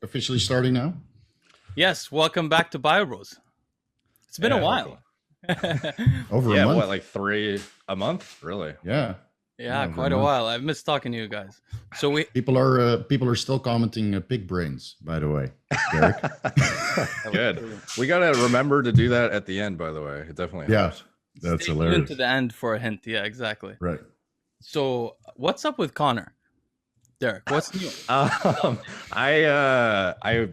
Officially starting now? Yes, welcome back to BioBros. It's been a Yeah, while. welcome. Over a Yeah, what, month? like three a month? Really? Yeah. Yeah, Yeah, over a quite a month. while. I've missed talking to you guys. So we People are still commenting pig brains, by the way, Derek. that was Good. true. We got to remember to do that at the end, by the way. It definitely Yeah, helps. that's Stay tuned to hilarious. the end for a hint. Yeah, exactly. Right. So what's up with Connor? Derek, what's new? What's the Um, update? I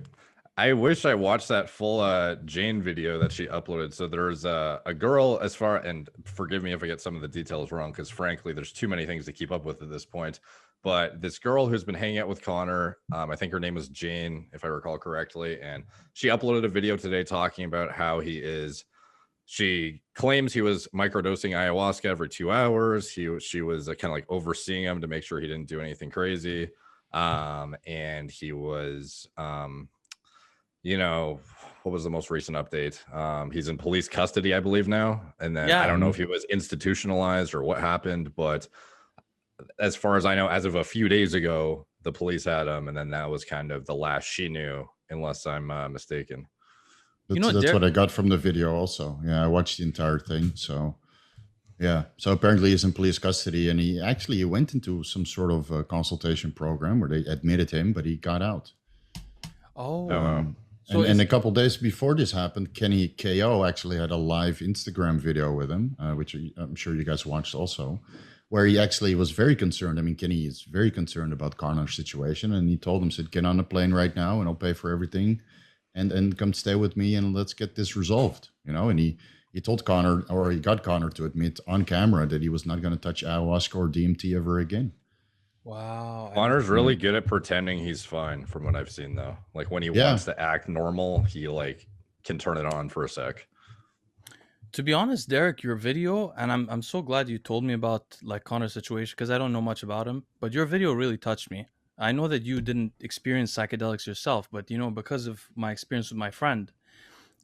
I wish I watched that full Jane video that she uploaded. So there's a girl, as far, and forgive me if I get some of the details wrong, because frankly, there's too many things to keep up with at this point. But this girl who's been hanging out with Connor, I think her name was Jane, if I recall correctly, and she uploaded a video today talking about how he is. She claims he was microdosing ayahuasca every 2 hours. She was kind of like overseeing him to make sure he didn't do anything crazy. And he was, you know, what was the most recent update? He's in police custody, I believe now. And then I Yeah. don't know if Mhm. he was institutionalized or what happened, but as far as I know, as of a few days ago, the police had him, and then that was kind of the last she knew, unless I'm mistaken. You That's know, that's what Derek. I got from the video also. Yeah, I watched the entire thing. So yeah. So apparently he's in police custody and he went into some sort of consultation program where they admitted him, but he got out. Oh Oh, wow. Um, so and is a couple days before this happened, Kenny KO actually had a live Instagram video with him, which I'm sure you guys watched also, where he actually was very concerned. I mean, Kenny is very concerned about Connor's situation, and he told him, "said Get on a plane right now, and I'll pay for everything, and come stay with me, and let's get this resolved." And he told Connor, or he got Connor to admit on camera that he was not going to touch ayahuasca or DMT ever again. wow. I didn't. Connor's really good at pretending he's fine, from what I've seen, though. Like when he Yeah, wants to act normal, he like can turn it on for a sec. To be honest, Derek, your video, and I'm so glad you told me about like Connor's situation because I don't know much about him, but your video really touched me. I know that you didn't experience psychedelics yourself, but because of my experience with my friend,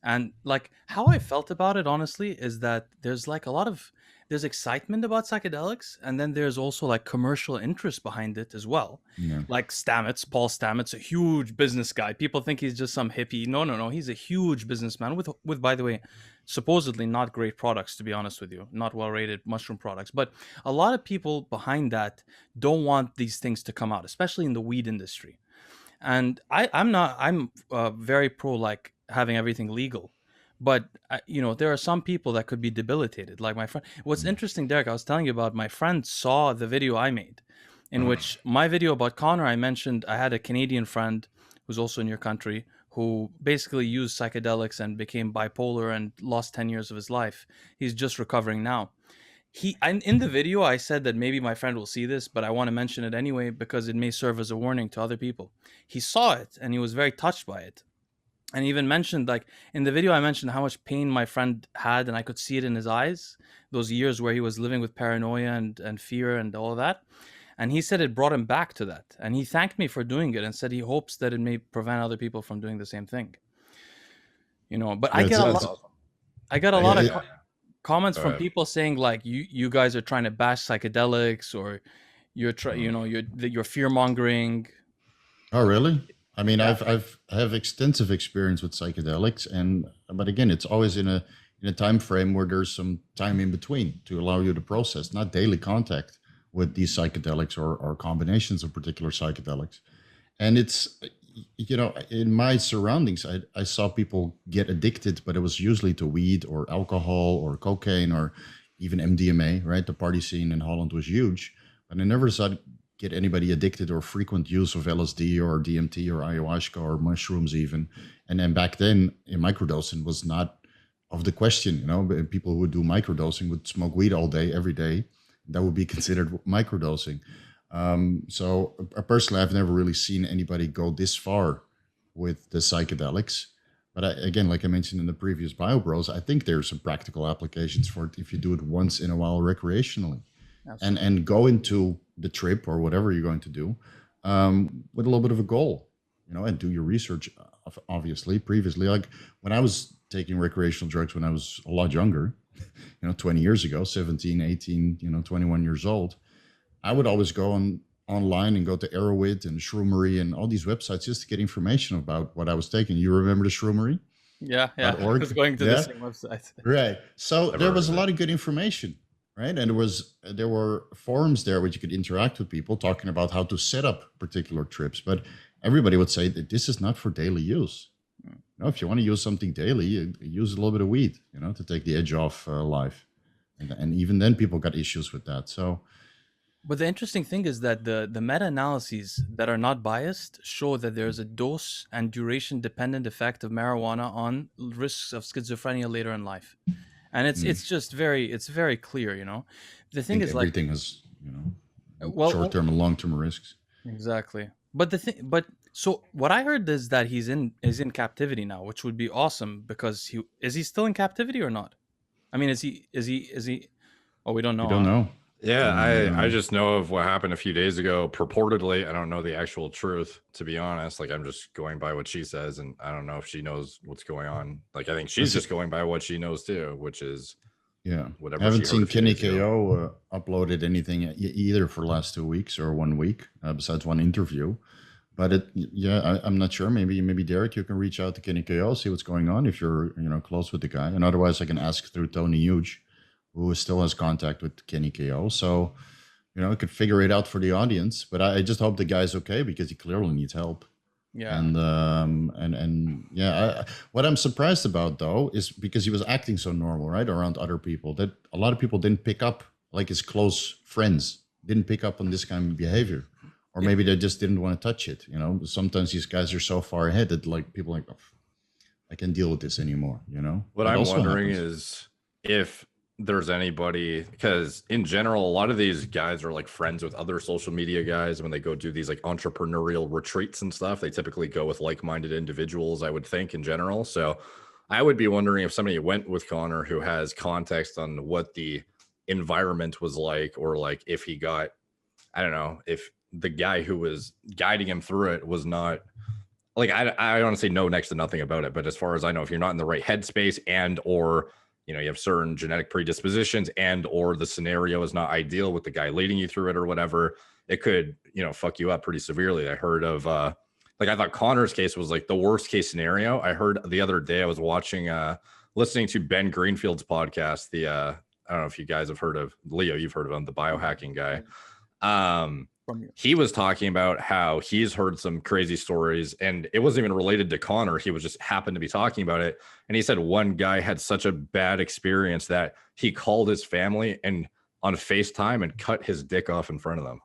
and like how I felt about it honestly is that there's like a lot of there's excitement about psychedelics, and then there's also like commercial interest behind it as well. yeah. Like Stamets, Paul Stamets, a huge business guy. People think he's just some hippie. No, no, no. He's a huge businessman with by the way, supposedly not great products, to be honest with you, not well rated mushroom products. But a lot of people behind that don't want these things to come out, especially in the weed industry. And I'm not. I'm very pro like having everything legal, but there are some people that could be debilitated. Like my friend. What's Mm. interesting, Derek, I was telling you about. My friend saw the video I made, in Mhm. which my video about Connor. I mentioned I had a Canadian friend who's also in your country who basically used psychedelics and became bipolar and lost 10 years of his life. He's just recovering now. In the video I said that maybe my friend will see this, but I want to mention it anyway because it may serve as a warning to other people. He saw it and he was very touched by it, and he even mentioned, like, in the video I mentioned how much pain my friend had, and I could see it in his eyes, those years where he was living with paranoia and fear and all of that. And he said it brought him back to that, and he thanked me for doing it and said he hopes that it may prevent other people from doing the same thing. But Yeah, it's That's it's awesome. I got a yeah, lot of it, comments Go from ahead. people saying like you guys are trying to bash psychedelics, or Mhm. you're fear mongering. oh, really? I mean, Yeah. I have extensive experience with psychedelics, and but again, it's always in a time frame where there's some time in between to allow you to process, not daily contact with these psychedelics or combinations of particular psychedelics. And it's in my surroundings, I saw people get addicted, but it was usually to weed or alcohol or cocaine or even MDMA. Right, the party scene in Holland was huge, but I never saw get anybody addicted or frequent use of LSD or DMT or ayahuasca or mushrooms even. And then back then, in microdosing was not of the question. People who would do microdosing would smoke weed all day, every day. That would be considered microdosing. So personally, I've never really seen anybody go this far with the psychedelics. But again, like I mentioned in the previous Bio Bros, I think there's some practical applications for it if you do it once in a while recreationally, and Absolutely. and go into the trip or whatever you're going to do with a little bit of a goal, and do your research. Obviously, previously, like when I was taking recreational drugs when I was a lot younger, 20 years ago, 17, 18, 21 years old, I would always go on online and go to Arrowit and Shroomery and all these websites just to get information about what I was taking. You remember the Shroomery? Yeah, yeah. I .org? was going to the Yeah, same website. right. So Never there heard was a of it. lot of good information, right? And there were forums there where you could interact with people talking about how to set up particular trips. But everybody would say that this is not for daily use. You know, if you want to use something daily, you use a little bit of weed, you know, to take the edge off life. And even then, people got issues with that. So But the interesting thing is that the meta-analyses that are not biased show that there's a dose and duration dependent effect of marijuana on risks of schizophrenia later in life. And it's just very clear, you know. The I thing think is like, everything has, you know, well, short-term and long-term risks. exactly. But the thing, but so what I heard is that he's in captivity now, which would be awesome because he still in captivity or not? I mean, is he? Oh, we don't We know. don't know. Yeah, We don't I know. just know of what happened a few days ago. Purportedly, I don't know the actual truth, to be honest. Like, I'm just going by what she says, and I don't know if she knows what's going on. Like, I think she's That's just going by what she knows too, which is Yeah. I whatever she haven't heard seen a few Kenny days ago. KO uploaded anything either for the last 2 weeks or 1 week, besides one interview. But I'm not sure. Maybe Derek, you can reach out to Kenny KO, see what's going on if you're close with the guy, and otherwise I can ask through Tony Huge, who still has contact with Kenny KO. So I could figure it out for the audience. But I just hope the guy's okay because he clearly needs help. Yeah. And yeah, what I'm surprised about though is because he was acting so normal, right, around other people, that a lot of people didn't pick up, like his close friends didn't pick up on this kind of behavior, or Yeah. maybe they just didn't want to touch it. Sometimes these guys are so far ahead that like people are like, "Oh, I can't deal with this anymore." What That I'm also wondering happens. is if there's anybody, because in general, a lot of these guys are like friends with other social media guys. When they go do these like entrepreneurial retreats and stuff, they typically go with like-minded individuals, I would think, in general. So I would be wondering if somebody went with Connor who has context on what the environment was like, or like if he got, I don't know, if the guy who was guiding him through it was not like, I honestly know next to nothing about it, but as far as I know, if you're not in the right headspace and or you have certain genetic predispositions and or the scenario is not ideal with the guy leading you through it or whatever, it could fuck you up pretty severely. I heard of like, I thought Connor's case was like the worst case scenario. I heard the other day, I was watching listening to Ben Greenfield's podcast, the I don't know if you guys have heard of Leo, you've heard of him, the biohacking guy. From you. He was talking about how he's heard some crazy stories, and it wasn't even related to Connor. He was just happened to be talking about it. And he said one guy had such a bad experience that he called his family and on FaceTime and cut his dick off in front of them.